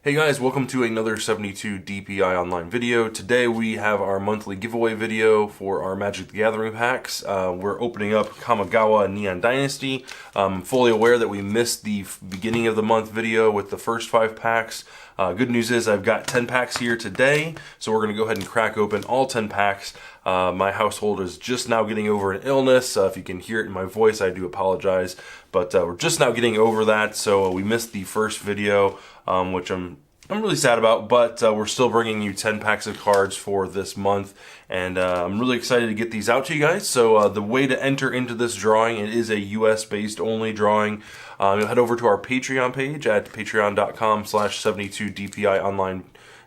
Hey guys, welcome to another 72 DPI online video. Today we have our monthly giveaway video for our Magic the Gathering packs. We're opening up Kamigawa Neon Dynasty. I'm fully aware that we missed the beginning of the month video with the first 5 packs. Good news is I've got 10 packs here today, so we're going to go ahead and crack open all 10 packs. My household is just now getting over an illness. If you can hear it in my voice, I do apologize, but we're just now getting over that, so we missed the first video, which I'm really sad about, but we're still bringing you 10 packs of cards for this month, and I'm really excited to get these out to you guys. So the way to enter into this drawing, it is a US-based only drawing. You'll head over to our Patreon page at patreon.com/72DPI online,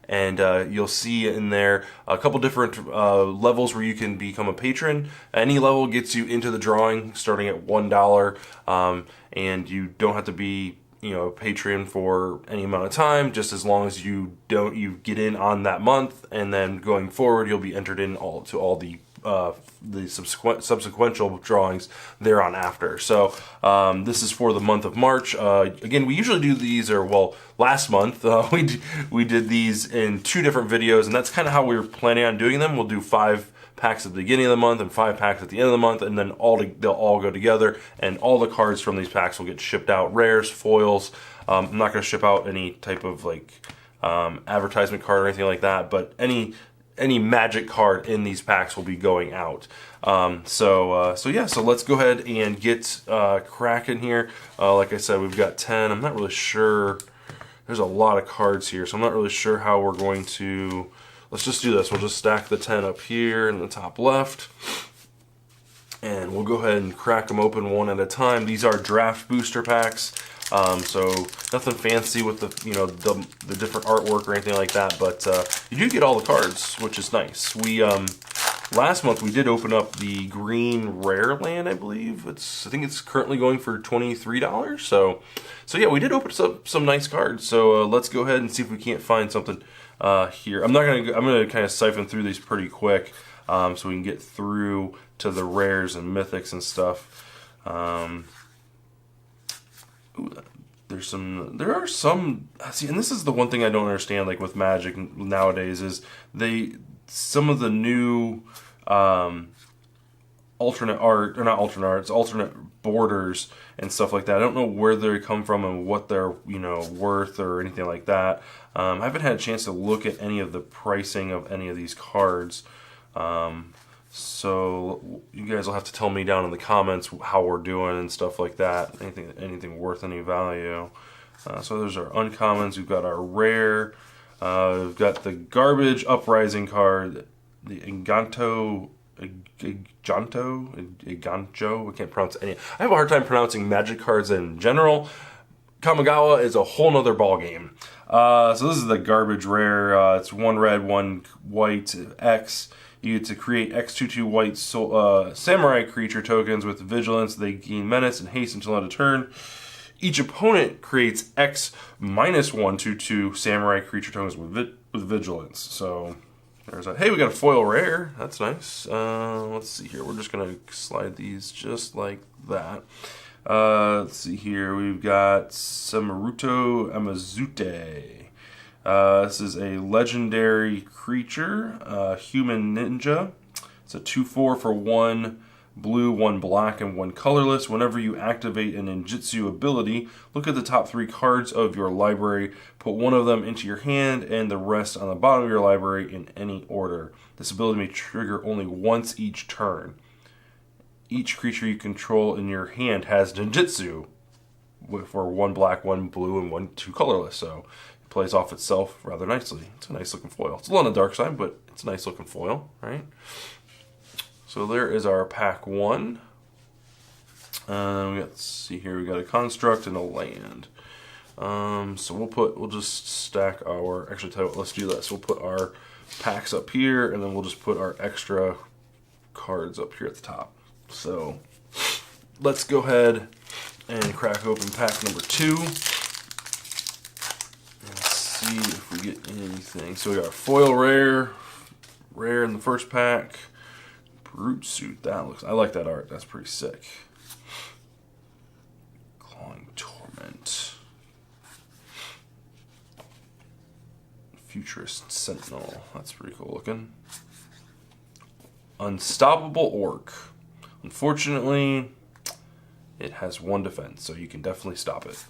and you'll see in there a couple different levels where you can become a patron. Any level gets you into the drawing, starting at $1, and you don't have to be a patron for any amount of time, just as long as you get in on that month, and then going forward you'll be entered in all the subsequential drawings thereon after. So this is for the month of March. Again, we usually do these, last month we did these in 2 different videos, and that's kind of how we were planning on doing them. We'll do 5 packs at the beginning of the month and 5 packs at the end of the month, and then they'll all go together, and all the cards from these packs will get shipped out. Rares, foils. I'm not going to ship out any type of advertisement card or anything like that, but any Magic card in these packs will be going out. So let's go ahead and get cracking here. Like I said, we've got 10. I'm not really sure. There's a lot of cards here, so I'm not really sure how we're going to. Let's just do this. We'll just stack the 10 up here in the top left, and we'll go ahead and crack them open one at a time. These are draft booster packs, so nothing fancy with the different artwork or anything like that, but you do get all the cards, which is nice. We last month we did open up the green rare land, I believe. I think it's currently going for $23. So yeah, we did open up some nice cards. So let's go ahead and see if we can't find something here. I'm gonna kind of siphon through these pretty quick, so we can get through to the rares and mythics and stuff. There are some. See, and this is the one thing I don't understand, like with Magic nowadays, is some of the new alternate art, or not alternate art, it's alternate borders and stuff like that. I don't know where they come from and what they're worth or anything like that. I haven't had a chance to look at any of the pricing of any of these cards, so you guys will have to tell me down in the comments how we're doing and stuff like that. Anything worth any value. So there's our uncommons. We've got our rare. We've got the garbage uprising card, the Igancho. I can't pronounce any. I have a hard time pronouncing Magic cards in general. Kamigawa is a whole nother ball game. So this is the garbage rare. It's 1 red, 1 white, X. You get to create X/2/2 white samurai creature tokens with vigilance. They gain menace and haste until end of turn. Each opponent creates X-1/2/2 samurai creature tokens with vigilance. So there's that. Hey, we got a foil rare. That's nice. Let's see here. We're just gonna slide these just like that. Let's see here. We've got some Maruto Amazute. This is a legendary creature, human ninja. It's a 2/4 for 1 blue, 1 black, and 1 colorless. Whenever you activate a ninjutsu ability, look at the top 3 cards of your library, put 1 of them into your hand, and the rest on the bottom of your library in any order. This ability may trigger only once each turn. Each creature you control in your hand has ninjutsu for 1 black, 1 blue, and 2 colorless. So it plays off itself rather nicely. It's a nice looking foil. It's a little on the dark side, but it's a nice looking foil, right? So there is our pack 1. Let's see here. We got a construct and a land. So we'll just stack our. Actually, tell you what. Let's do this. We'll put our packs up here, and then we'll just put our extra cards up here at the top. So let's go ahead and crack open pack number 2. Let's see if we get anything. So we got a foil rare in the first pack. Brute suit. I like that art. That's pretty sick. Clawing Torment. Futurist Sentinel. That's pretty cool looking. Unstoppable Orc. Unfortunately, it has 1 defense, so you can definitely stop it.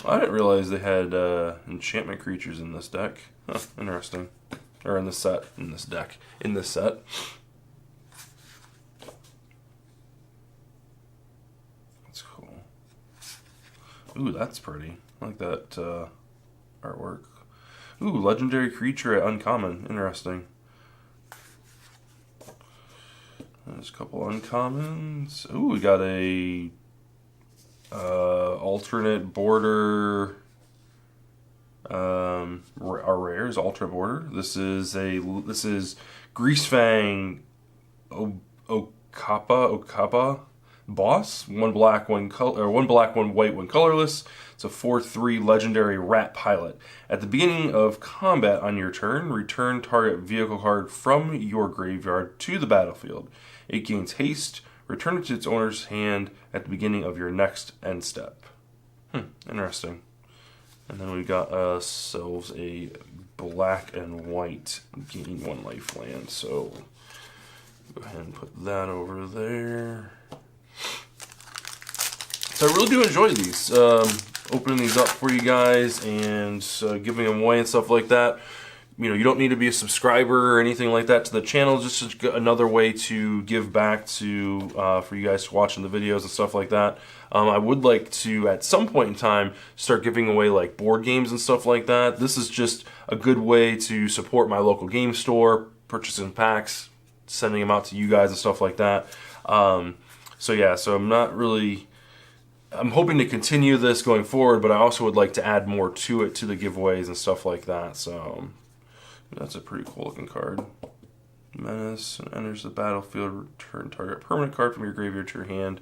I didn't realize they had enchantment creatures in this deck. Huh, interesting. Or in this set. In this deck. In this set. That's cool. Ooh, that's pretty. I like that artwork. Ooh, legendary creature at uncommon. Interesting. There's a couple uncommons. Ooh, we got a alternate border. Our rares alternate border. This is Greasefang Okapa boss. 1 black, 1 color, or 1 black, 1 white, 1 colorless. It's a 4/3 legendary rat pilot. At the beginning of combat on your turn, return target vehicle card from your graveyard to the battlefield. It gains haste. Return it to its owner's hand at the beginning of your next end step. Interesting. And then we got ourselves a black and white gain 1 life land. So go ahead and put that over there. So I really do enjoy these. Opening these up for you guys and giving them away and stuff like that. You know, you don't need to be a subscriber or anything like that to the channel. Just another way to give back to for you guys watching the videos and stuff like that. I would like to, at some point in time, start giving away like board games and stuff like that. This is just a good way to support my local game store, purchasing packs, sending them out to you guys and stuff like that. So yeah, so I'm hoping to continue this going forward, but I also would like to add more to it, to the giveaways and stuff like that. So that's a pretty cool looking card. Menace enters the battlefield. Return target permanent card from your graveyard to your hand.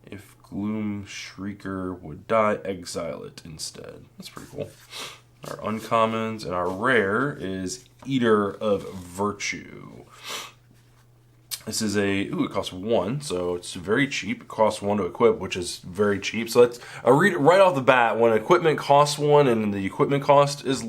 If Gloom Shrieker would die, exile it instead. That's pretty cool. Our uncommons and our rare is Eater of Virtue. This is it costs 1, so it's very cheap. It costs 1 to equip, which is very cheap. So let's read it right off the bat. When equipment costs 1 and the equipment cost is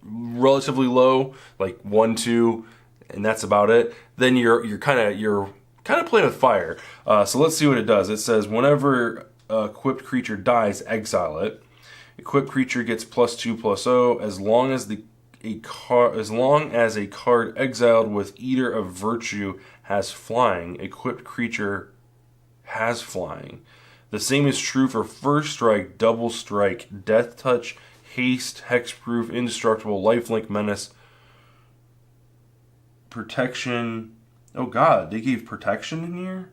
relatively low, like 1, 2, and that's about it, then you're kind of playing with fire. So let's see what it does. It says whenever equipped creature dies, exile it. Equipped creature gets +2/+0 as long as a card exiled with Eater of Virtue has flying. Equipped creature has flying. The same is true for First Strike, Double Strike, Death Touch, Haste, Hexproof, Indestructible, Lifelink, Menace, Protection. Oh god, they gave protection in here?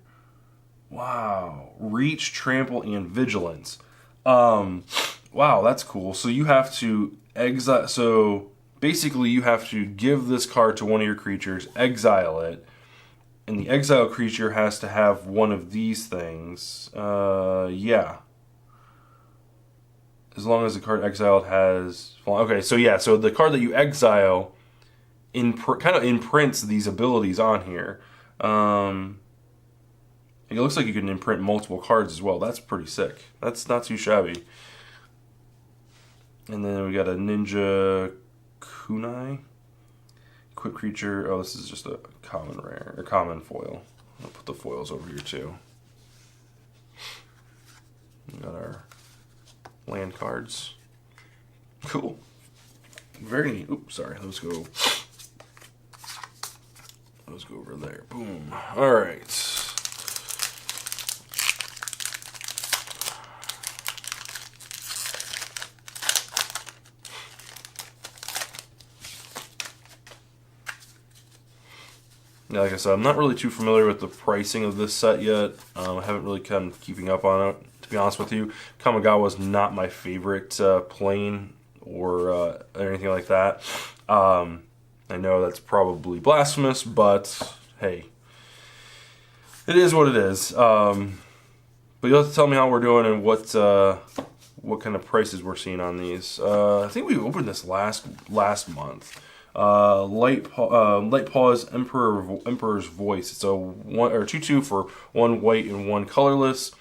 Wow. Reach, Trample, and Vigilance. Wow, that's cool. So you have to exile. So basically you have to give this card to one of your creatures, exile it, and the exile creature has to have one of these things. Yeah. As long as the card exiled has... Okay, so yeah, so the card that you exile kind of imprints these abilities on here. It looks like you can imprint multiple cards as well. That's pretty sick. That's not too shabby. And then we got a Ninja Kunai. Quick creature. Oh, this is just a common rare, or common foil. I'll put the foils over here too. We got our land cards. Cool. Very neat. Oops, sorry. Let's go over there. Boom. All right. Yeah, like I said, I'm not really too familiar with the pricing of this set yet. I haven't really come keeping up on it, to be honest with you. Kamigawa is not my favorite plane or anything like that. I know that's probably blasphemous, but hey, it is what it is. But you'll have to tell me how we're doing and what kind of prices we're seeing on these. I think we opened this last month. Light Paws Emperor's Voice. It's a 2/2 for 1 white and 1 colorless.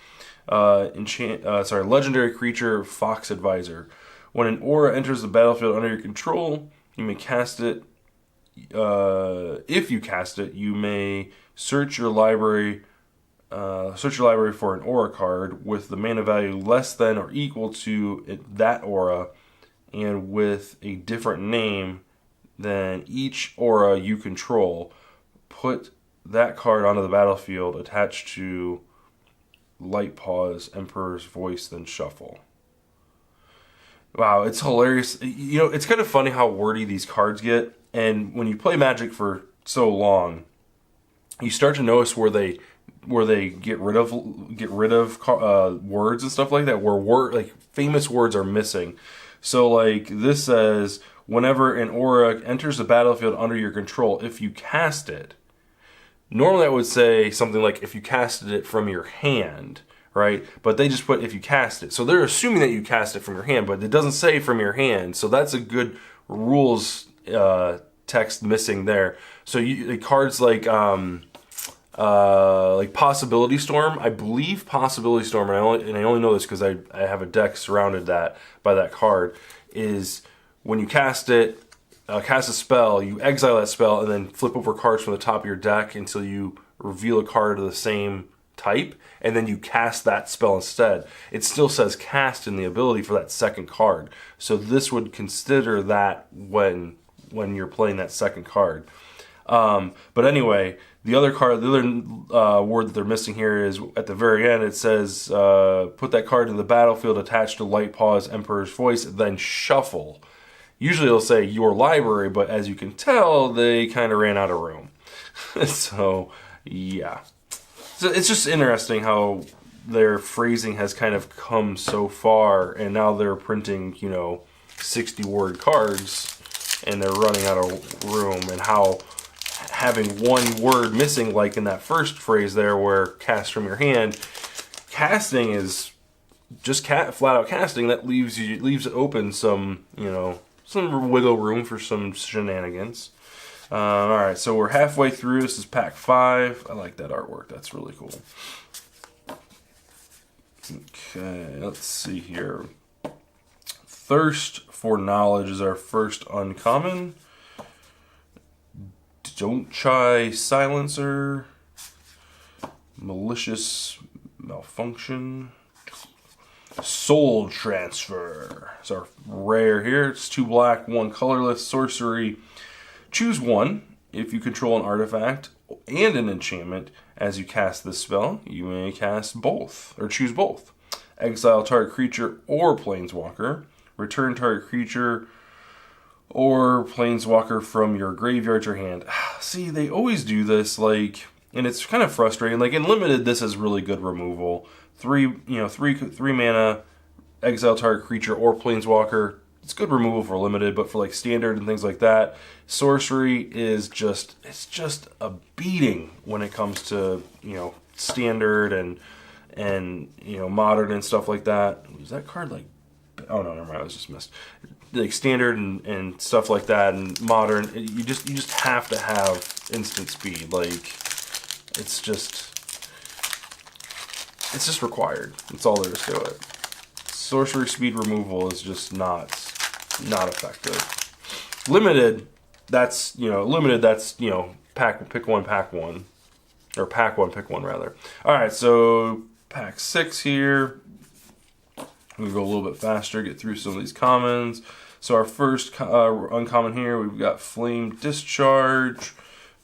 Legendary creature, Fox Advisor. When an aura enters the battlefield under your control, you may cast it. If you cast it, you may search your library for an aura card with the mana value less than or equal to that aura, and with a different name than each aura you control. Put that card onto the battlefield attached to Light Pause, Emperor's Voice, then shuffle. Wow, it's hilarious. You know, it's kind of funny how wordy these cards get, and when you play Magic for so long, you start to notice where they get rid of words and stuff like that, where famous words are missing. So like this says, whenever an aura enters the battlefield under your control, if you cast it. Normally I would say something like if you casted it from your hand, right? But they just put if you cast it. So they're assuming that you cast it from your hand, but it doesn't say from your hand. So that's a good rules text missing there. So cards like Possibility Storm, I believe Possibility Storm, and I only know this because I have a deck surrounded by that card, is when you cast it, cast a spell, you exile that spell, and then flip over cards from the top of your deck until you reveal a card of the same type, and then you cast that spell instead. It still says cast in the ability for that second card. So this would consider that when you're playing that second card. But anyway, the other word that they're missing here is at the very end. It says, put that card in the battlefield attached to Light Pause, Emperor's Voice, then shuffle. Usually it'll say your library, but as you can tell, they kind of ran out of room. So, yeah. So it's just interesting how their phrasing has kind of come so far, and now they're printing, 60-word cards, and they're running out of room, and how having one word missing, like in that first phrase there where cast from your hand, casting is just flat out casting. That leaves it open some wiggle room for some shenanigans. Alright, so we're halfway through. This is pack 5. I like that artwork. That's really cool. Okay, let's see here. Thirst for Knowledge is our first uncommon. Don't Chai Silencer. Malicious Malfunction. Soul Transfer. It's our rare here. It's 2 black, 1 colorless sorcery. Choose one. If you control an artifact and an enchantment as you cast this spell, you may cast both, or choose both. Exile target creature or planeswalker. Return target creature or planeswalker from your graveyard to your hand. See, they always do this, and it's kind of frustrating. Like in limited, this is really good removal. 3 mana, exile target creature or planeswalker. It's good removal for limited, but for standard and things like that, sorcery is just a beating when it comes to standard and modern and stuff like that. Was that card oh no, never mind, I was just missed. Standard and stuff like that, and modern, you just have to have instant speed. It's just required. That's all there is to it. Sorcery speed removal is just not effective. Limited, that's pick one, pack one, or pack one, pick one rather. All right, so pack 6 here. We'll go a little bit faster, get through some of these commons. So our first uncommon here, we've got Flame Discharge,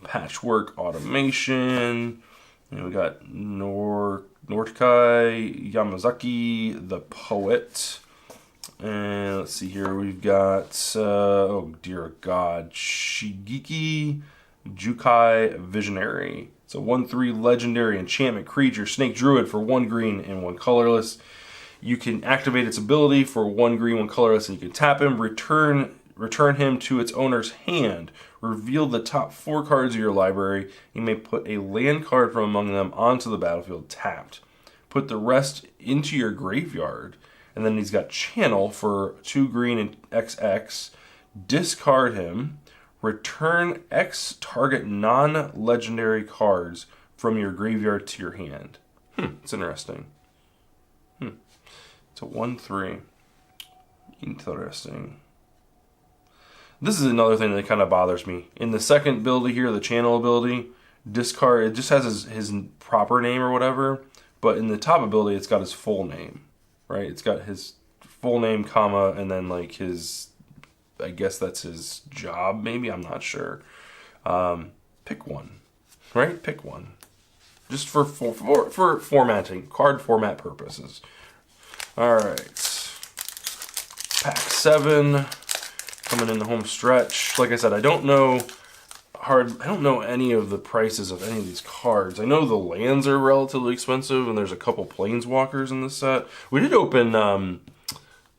Patchwork Automation, and we got Norkai Yamazaki, the Poet. And let's see here, we've got, oh dear God, Shigeki Jukai Visionary. It's a 1/3 legendary enchantment creature, Snake Druid for 1 green and 1 colorless. You can activate its ability for 1 green, 1 colorless, and you can tap him, return him to its owner's hand. Reveal the top 4 cards of your library. You may put a land card from among them onto the battlefield tapped. Put the rest into your graveyard. And then he's got Channel for 2 green and XX. Discard him. Return X target non-legendary cards from your graveyard to your hand. It's interesting. It's a 1/3. Interesting. This is another thing that kind of bothers me. In the second ability here, the channel ability, discard, it just has his proper name or whatever, but in the top ability, it's got his full name, right? It's got his full name, comma, and then like his, I guess that's his job, maybe, I'm not sure. Pick one, right? Pick one. Just for formatting, card format purposes. All right. Pack 7. Coming in the home stretch. Like I said, I don't know any of the prices of any of these cards. I know the lands are relatively expensive, and there's a couple planeswalkers in this set. We did open the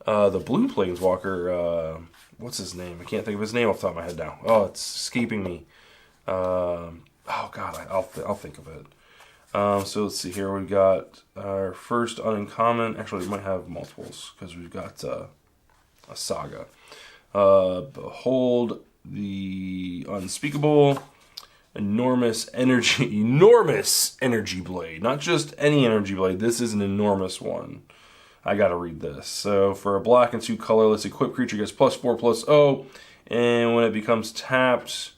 blue planeswalker. What's his name? I can't think of his name off the top of my head now. Oh, it's escaping me. Oh God, I'll think of it. So let's see here. We've got our first uncommon. Actually, we might have multiples because we've got a saga. Behold the unspeakable, enormous energy blade. Not just any energy blade. This is an enormous one. I gotta read this. So for a black and 2 colorless equipped creature gets +4/+0, and when it becomes tapped,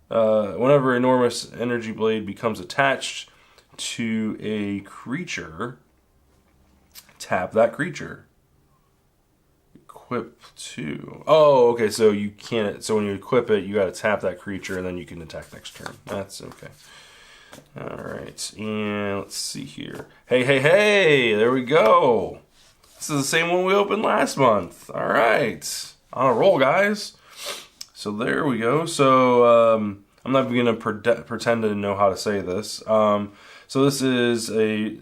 whenever enormous energy blade becomes attached to a creature, tap that creature. Equip 2. Oh, okay, so you can't, so when you equip it, you gotta tap that creature and then you can attack next turn. That's okay. Alright, and let's see here. Hey, there we go. This is the same one we opened last month. Alright, on a roll, guys. So there we go. So, I'm not even gonna pretend to know how to say this. So this is a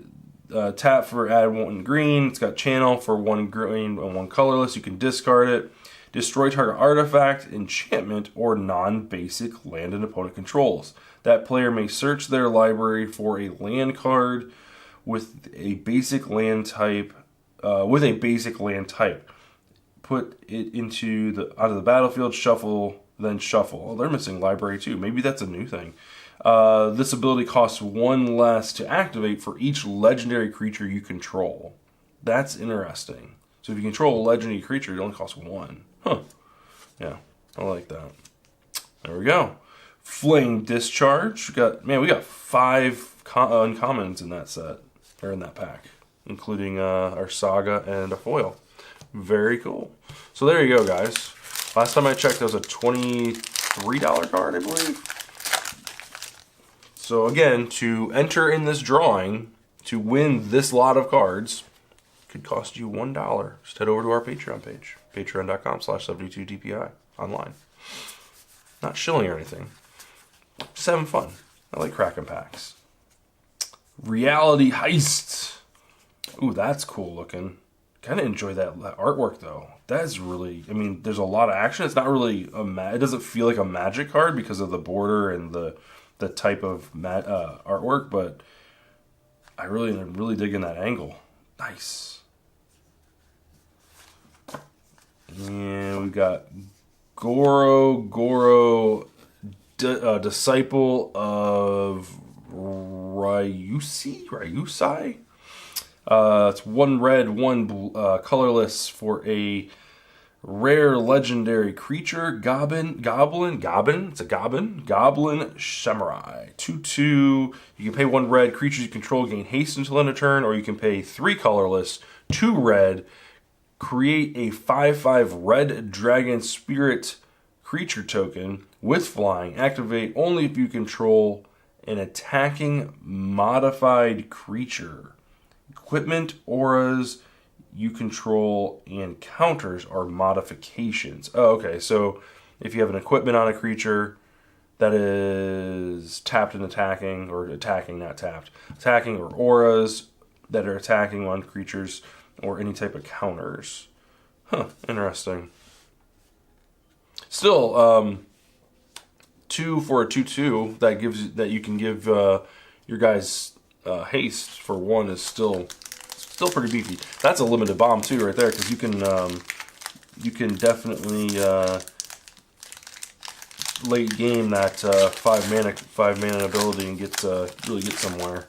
tap for add 1 green. It's got channel for 1 green and 1 colorless. You can discard it. Destroy target artifact, enchantment, or non-basic land an opponent controls. That player may search their library for a land card with a basic land type. Put it out of the battlefield. Shuffle, then shuffle. Oh, they're missing library too. Maybe that's a new thing. This ability costs 1 less to activate for each legendary creature you control. That's interesting. So if you control a legendary creature, it only costs 1. Huh. Yeah, I like that. There we go. Flame Discharge. We got 5 uncommons in that set, or in that pack, including our saga and a foil. Very cool. So there you go, guys. Last time I checked, that was a $23 card, I believe. So again, to enter in this drawing, to win this lot of cards, could cost you $1. Just head over to our Patreon page, patreon.com/72DPI online. Not shilling or anything. Just having fun. I like cracking packs. Reality Heist. Ooh, that's cool looking. Kind of enjoy that artwork though. That's really, I mean, there's a lot of action. It's not really it doesn't feel like a Magic card because of the border and the type of artwork, but I'm really digging that angle. Nice. And we've got Goro, disciple of Ryusai. It's 1 red, 1 colorless for a rare legendary creature, Goblin. It's a Goblin Samurai. 2/2. You can pay 1 red. Creatures you control gain haste until end of turn, or you can pay 3 colorless, 2 red. Create a 5/5 red dragon spirit creature token with flying. Activate only if you control an attacking modified creature. Equipment, auras you control, and counters are modifications. Oh, okay, so if you have an equipment on a creature that is tapped and attacking, or attacking, not tapped, attacking, or auras that are attacking on creatures, or any type of counters. Huh, interesting. Still, 2 for a 2/2 that you can give your guys haste for 1 is still pretty beefy. That's a limited bomb too, right there, because you can definitely late game that 5 mana ability and really get somewhere.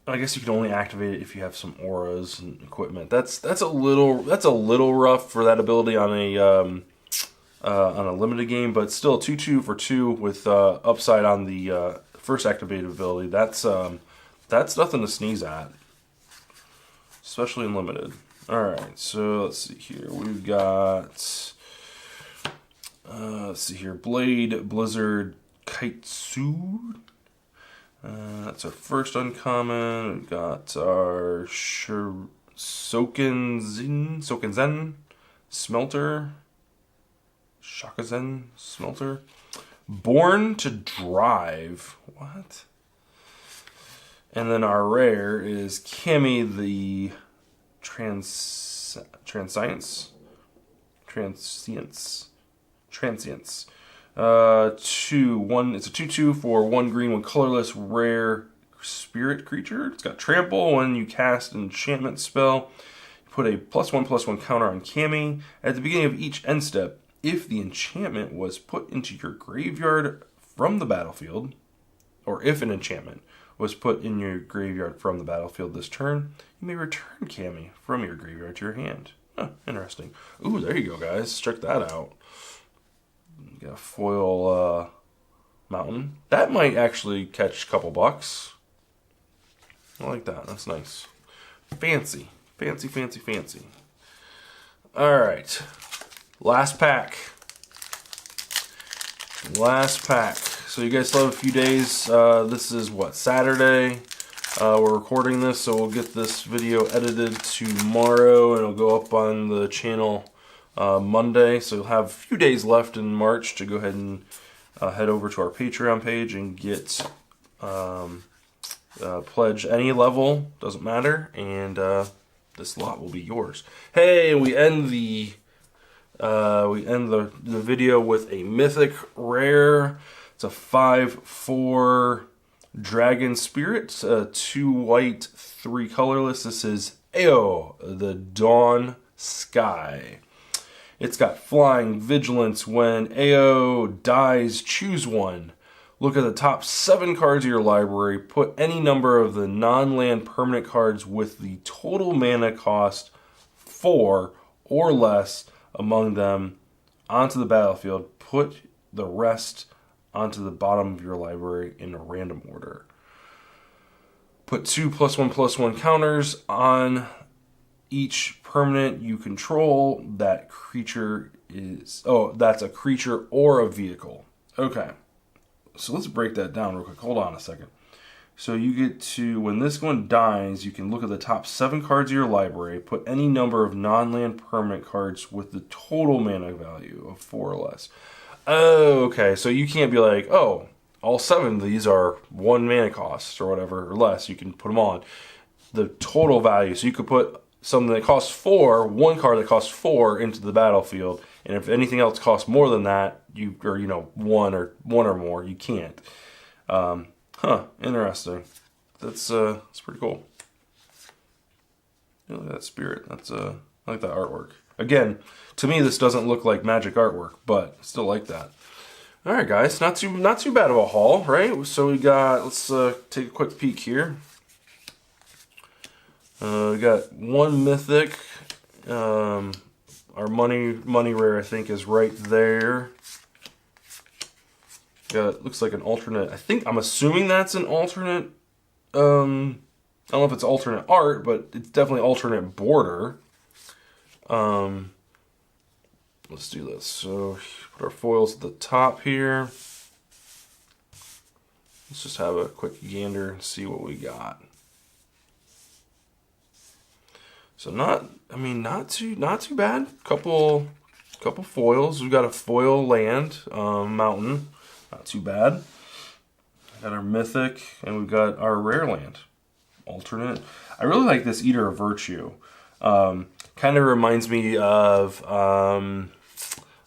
I guess you can only activate it if you have some auras and equipment. That's a little rough for that ability on a limited game, but still 2/2 for 2 with upside on the first activated ability. That's nothing to sneeze at, especially in limited. All right, so let's see here. We've got let's see here, Blade Blizzard Kaitsu. That's our first uncommon. We've got our Sokenzen Smelter. Shakazen Smelter. Born to Drive. What? And then our rare is Cammy the Transience. It's a 2/2 for 1 green, 1 colorless, rare spirit creature. It's got trample. When you cast an enchantment spell, you put a +1/+1 counter on Cammy. At the beginning of each end step, if the enchantment was put into your graveyard from the battlefield, or if an enchantment was put in your graveyard from the battlefield this turn, you may return Cammy from your graveyard to your hand. Huh, interesting. Ooh, there you go, guys. Check that out. You got a foil mountain. That might actually catch a couple bucks. I like that. That's nice. Fancy. Fancy, fancy, fancy. Alright. Last pack. Last pack. So you guys still have a few days. This is what, Saturday? We're recording this, so we'll get this video edited tomorrow and it'll go up on the channel Monday. So you'll have a few days left in March to go ahead and head over to our Patreon page and get pledge any level, doesn't matter, and this lot will be yours. Hey, we end the video with a Mythic Rare. It's a 5/4 Dragon Spirit, 2 white, 3 colorless. This is Ao, the Dawn Sky. It's got flying, vigilance. When Ao dies, choose one. Look at the top 7 cards of your library. Put any number of the non-land permanent cards with the total mana cost 4 or less among them onto the battlefield. Put the rest onto the bottom of your library in a random order. Put 2 +1/+1 counters on each permanent you control. That creature is... Oh, that's a creature or a vehicle. Okay. So let's break that down real quick. Hold on a second. So you get to, when this one dies, you can look at the top 7 cards of your library, put any number of non-land permanent cards with the total mana value of 4 or less. Oh, okay. So you can't be like, oh, all 7 of these are 1 mana cost or whatever, or less. You can put them on. The total value. So you could put something that costs 4, 1 card that costs 4 into the battlefield, and if anything else costs more than that, one or more, you can't. Interesting. That's pretty cool. Look at that spirit. I like that artwork. Again, to me, this doesn't look like Magic artwork, but I still like that. All right, guys, not too bad of a haul, right? So we got. Let's take a quick peek here. We got 1 mythic. Our money rare, I think, is right there. Got, looks like an alternate. I'm assuming that's an alternate. I don't know if it's alternate art, but it's definitely alternate border. Let's do this. So put our foils at the top here. Let's just have a quick gander and see what we got. So not too bad. Couple foils. We've got a foil land, mountain. Not too bad. Got our mythic, and we've got our rare land. Alternate. I really like this Eater of Virtue. Kind of reminds me of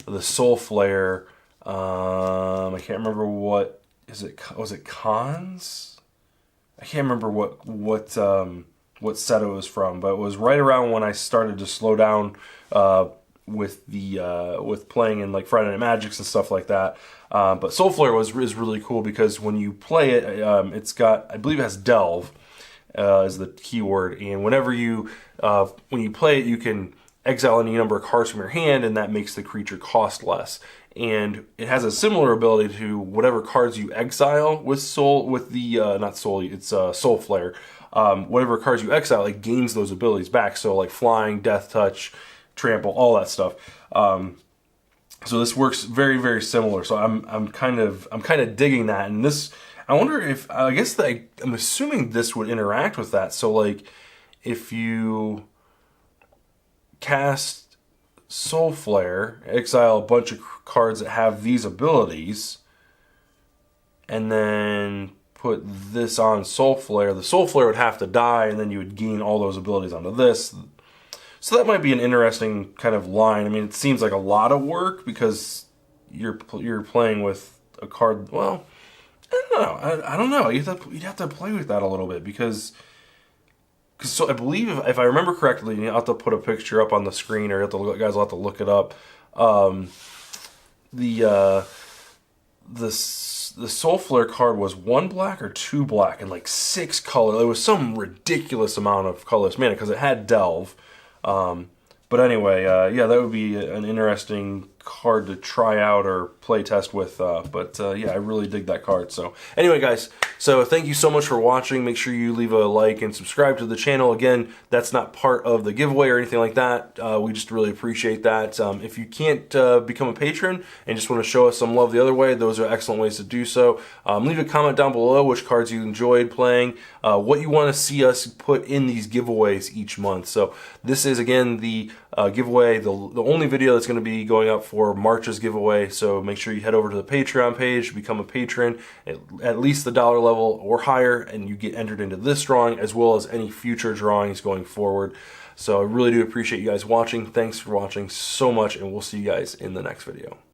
the Soul Flare. I can't remember what is it. Was it Khans? I can't remember what set it was from, but it was right around when I started to slow down with playing in like Friday Night Magics and stuff like that. But Soul Flare is really cool because when you play it, it's got, I believe it has Delve, is the keyword. And whenever you, when you play it, you can exile any number of cards from your hand, and that makes the creature cost less. And it has a similar ability to whatever cards you exile with Soul, with the, not Soul, it's Soul Flare. Whatever cards you exile, it gains those abilities back. So like Flying, Death Touch, Trample, all that stuff. So this works very, very similar. So I'm kind of digging that. And this, I wonder if, I guess I'm assuming this would interact with that. So like if you cast Soul Flare, exile a bunch of cards that have these abilities, and then put this on Soul Flare, the Soul Flare would have to die, and then you would gain all those abilities onto this. So that might be an interesting kind of line. I mean, it seems like a lot of work because you're playing with a card. Well, I don't know. I don't know. You'd have to play with that a little bit because so I believe if I remember correctly, you have to put a picture up on the screen, or you have to guys will have to look it up. The Soul Flare card was 1 black or 2 black and like 6 color. It was some ridiculous amount of colorless mana because it had Delve. But anyway, yeah, that would be an interesting card to try out or play test with. Yeah, I really dig that card. So anyway, guys, so thank you so much for watching. Make sure you leave a like and subscribe to the channel. Again, that's not part of the giveaway or anything like that. We just really appreciate that. If you can't become a patron and just want to show us some love the other way, those are excellent ways to do so. Leave a comment down below which cards you enjoyed playing, what you want to see us put in these giveaways each month. So this is, again, the giveaway, the only video that's going to be going up for March's giveaway. So make sure you head over to the Patreon page, become a patron at least the $1 level or higher, and you get entered into this drawing as well as any future drawings going forward. So I really do appreciate you guys watching. Thanks for watching so much, and we'll see you guys in the next video.